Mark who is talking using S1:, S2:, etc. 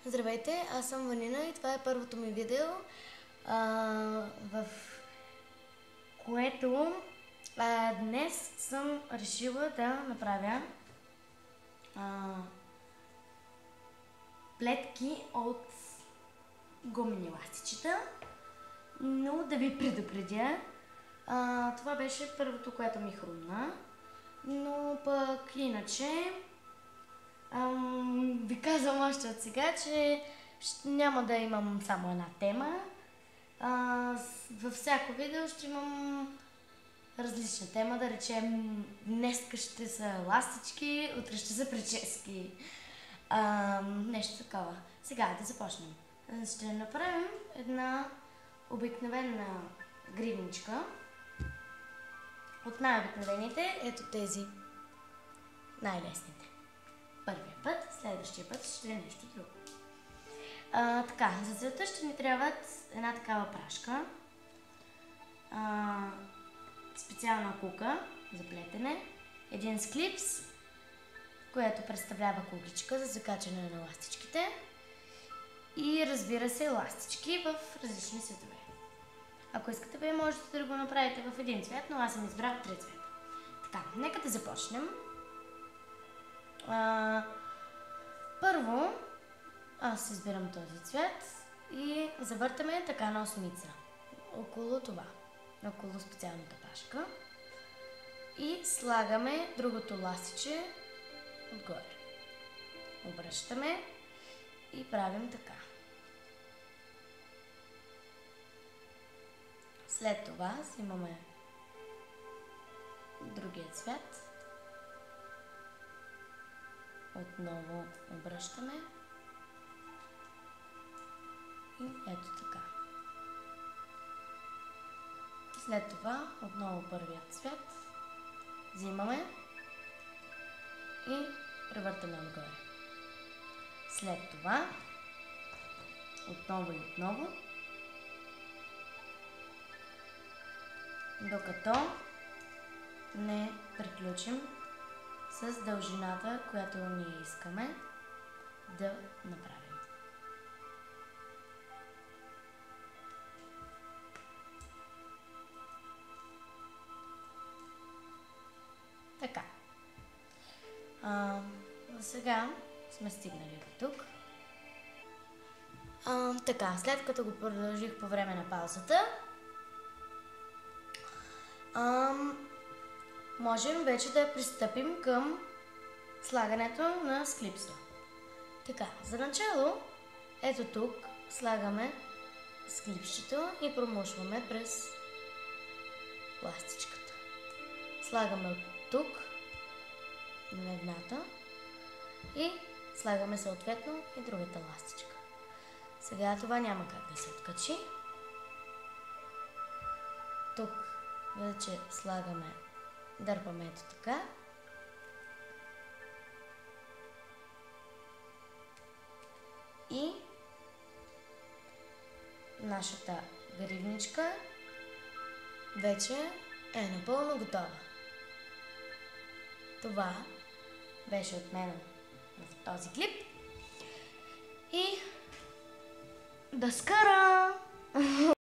S1: Здравейте, аз съм Ванина и това е първото ми видео, в което днес съм решила да направя плетки от гумени ластичета, но да ви предупредя, това беше първото, което ми хрумна, но пък иначе ви казвам още от сега, че няма да имам само една тема. Във всяко видео ще имам различна тема, да речем днеска ще са ластички, утре ще са прически. Нещо такова. Сега да започнем. Ще направим една обикновена гривничка от най-обикновените, ето тези, най-лесните. Първия път, следващия път ще е нещо друго. Така, за целта ще ни трябват една такава прашка, специална кука за плетене, един склипс, която представлява кукличка за закачане на ластичките и разбира се ластички в различни цветове. Ако искате, вие можете да го направите в един цвят, но аз съм избрала 3 цвета. Така, нека да започнем. Първо, аз избирам този цвет и завъртаме така на осмица около това, около специалната прашка и слагаме другото ластиче отгоре. Обръщаме и правим така. След това взимаме другия цвет. Отново обръщаме и ето така. След това отново първият цвет взимаме и превъртаме отгоре. След това отново и отново, докато не приключим с дължината, която ние искаме да направим. Така. Сега сме стигнали до тук. Така, след като го продължих по време на паузата, можем вече да пристъпим към слагането на склипса. Така, за начало, ето тук слагаме склипчето и промушваме през ластичката. Слагаме от тук на едната и слагаме съответно и другата ластичка. Сега това няма как да се откачи. Тук вече слагаме, дърпаме ето така. И нашата гривничка вече е напълно готова. Това беше от мен в този клип. И до скоро!